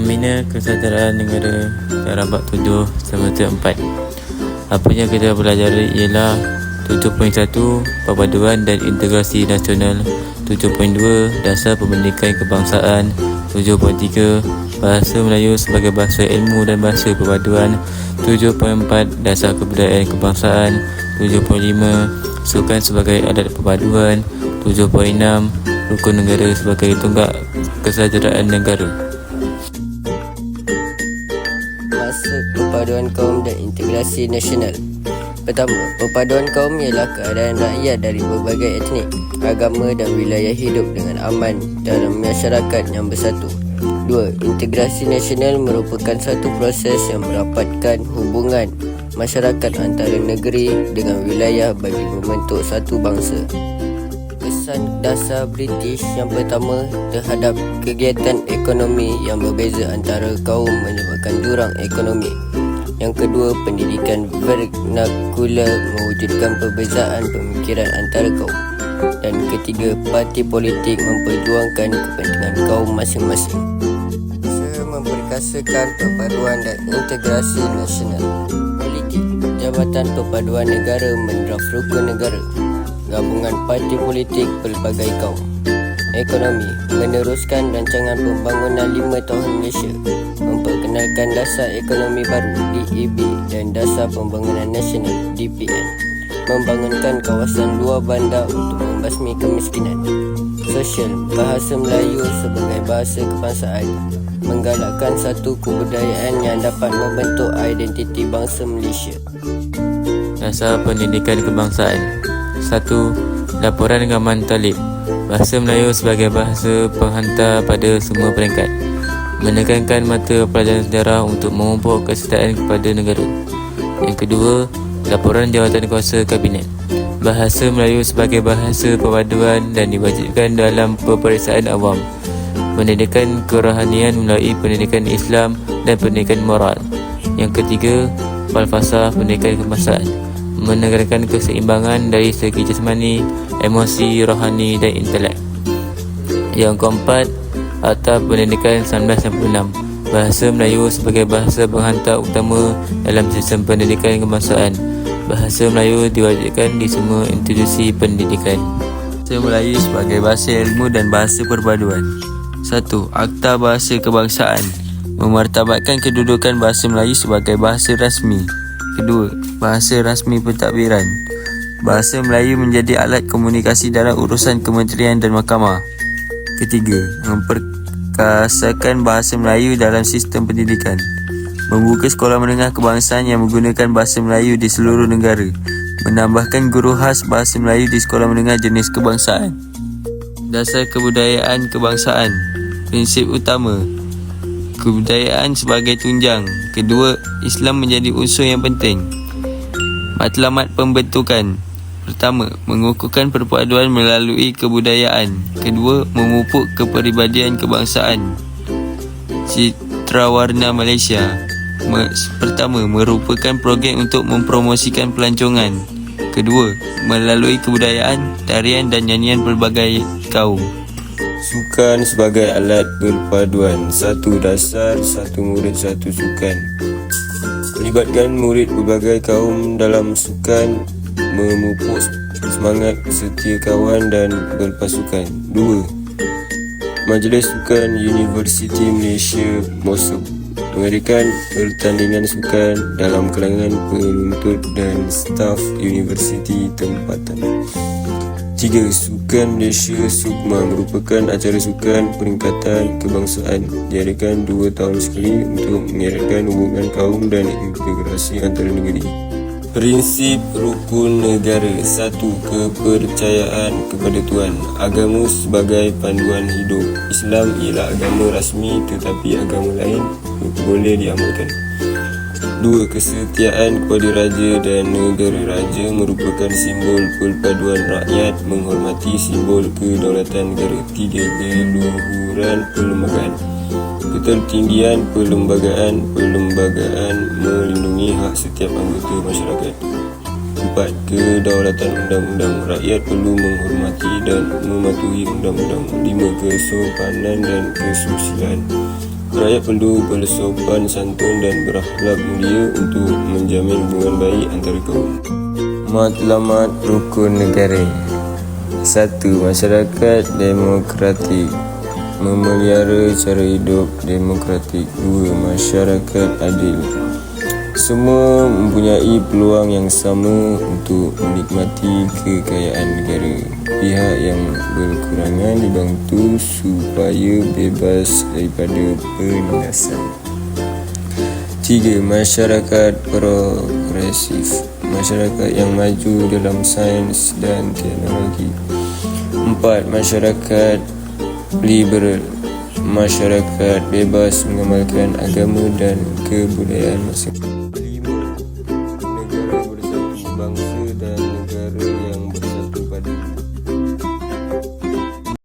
Membina kesejahteraan negara cara bab 7 semester 4. Apa yang kita pelajari ialah 7.1 Perpaduan dan Integrasi Nasional, 7.2 Dasar Pendidikan Kebangsaan, 7.3 Bahasa Melayu sebagai bahasa ilmu dan bahasa perpaduan, 7.4 Dasar Kebudayaan Kebangsaan, 7.5 Sukan sebagai alat perpaduan, 7.6 Rukun negara sebagai tonggak kesejahteraan negara. Maksud perpaduan kaum dan integrasi nasional. Pertama, perpaduan kaum ialah keadaan rakyat dari berbagai etnik, agama dan wilayah hidup dengan aman dalam masyarakat yang bersatu. Dua, integrasi nasional merupakan satu proses yang merapatkan hubungan masyarakat antara negeri dengan wilayah bagi membentuk satu bangsa. Kesan dasar British yang pertama terhadap kegiatan ekonomi yang berbeza antara kaum menyebabkan jurang ekonomi. Yang kedua, pendidikan vernakular mewujudkan perbezaan pemikiran antara kaum. Dan ketiga, parti politik memperjuangkan kepentingan kaum masing-masing. Memperkasakan perpaduan dan integrasi nasional. Politik, Jabatan Perpaduan Negara mendraft rukun negara. Gabungan parti politik pelbagai kaum. Ekonomi, meneruskan rancangan pembangunan 5 tahun Malaysia, memperkenalkan dasar ekonomi baru DEB dan dasar pembangunan nasional DPN, membangunkan kawasan luar bandar untuk membasmi kemiskinan. Sosial, bahasa Melayu sebagai bahasa kebangsaan, menggalakkan satu kebudayaan yang dapat membentuk identiti bangsa Malaysia. Dasar Pendidikan Kebangsaan. 1. Laporan Gaman Talib. Bahasa Melayu sebagai bahasa penghantar pada semua peringkat. Menekankan mata pelajaran sejarah untuk memupuk kesetiaan kepada negara. Yang kedua, Laporan Jawatan Kuasa Kabinet. Bahasa Melayu sebagai bahasa perpaduan dan diwajibkan dalam peperiksaan awam. Pendidikan kerohanian melalui pendidikan Islam dan pendidikan moral. Yang ketiga, Falsafah Pendidikan Kebangsaan. Menekankan keseimbangan dari segi jasmani, emosi, rohani dan intelek. Yang keempat, Akta Pendidikan 1996. Bahasa Melayu sebagai bahasa penghantar utama dalam sistem pendidikan kebangsaan. Bahasa Melayu diwajibkan di semua institusi pendidikan. Bahasa Melayu sebagai bahasa ilmu dan bahasa perpaduan. 1. Akta Bahasa Kebangsaan memartabatkan kedudukan bahasa Melayu sebagai bahasa rasmi. Kedua, bahasa rasmi pentadbiran. Bahasa Melayu menjadi alat komunikasi dalam urusan kementerian dan mahkamah. Ketiga, memperkasakan bahasa Melayu dalam sistem pendidikan. Membuka sekolah menengah kebangsaan yang menggunakan bahasa Melayu di seluruh negara. Menambahkan guru khas bahasa Melayu di sekolah menengah jenis kebangsaan. Dasar kebudayaan kebangsaan. Prinsip utama, kebudayaan sebagai tunjang. Kedua, Islam menjadi unsur yang penting. Matlamat pembentukan. Pertama, mengukuhkan perpaduan melalui kebudayaan. Kedua, memupuk kepribadian kebangsaan. Citra warna Malaysia. Pertama, merupakan program untuk mempromosikan pelancongan. Kedua, melalui kebudayaan, tarian dan nyanyian pelbagai kaum. Sukan sebagai alat perpaduan. 1. Dasar, 1 murid, 1 sukan. Melibatkan murid berbagai kaum dalam sukan, memupuk semangat setia kawan dan berpasukan. 2. Majlis Sukan Universiti Malaysia MOSUM mengadakan pertandingan sukan dalam kalangan penuntut dan staf universiti tempatan. 3. Sukan Malaysia SUKMA merupakan acara sukan peringkatan kebangsaan diadakan 2 tahun sekali untuk mengeratkan hubungan kaum dan integrasi antara negeri. Prinsip rukun negara. 1. Kepercayaan kepada Tuhan. Agama sebagai panduan hidup. Islam ialah agama rasmi tetapi agama lain boleh diamalkan. 2. Kesetiaan kepada raja dan negara. Raja merupakan simbol perpaduan rakyat, menghormati simbol kedaulatan negara. 3. Keluhuran perlembagaan. Ketertinggian perlembagaan melindungi hak setiap anggota masyarakat. 4. Kedaulatan undang-undang. Rakyat perlu menghormati dan mematuhi undang-undang. 5. Kesopanan dan kesusilaan. Rakyat perlu bersopan santun dan berakhlak mulia untuk menjamin hubungan baik antara kaum. Matlamat rukun negara. 1. Masyarakat demokratik, memelihara cara hidup demokratik. 2. Masyarakat adil, semua mempunyai peluang yang sama untuk menikmati kekayaan negara. Pihak yang berkurangan dibantu supaya bebas daripada penindasan. 3. Masyarakat progresif, masyarakat yang maju dalam sains dan teknologi. 4. Masyarakat liberal, masyarakat bebas mengamalkan agama dan kebudayaan masing-masing.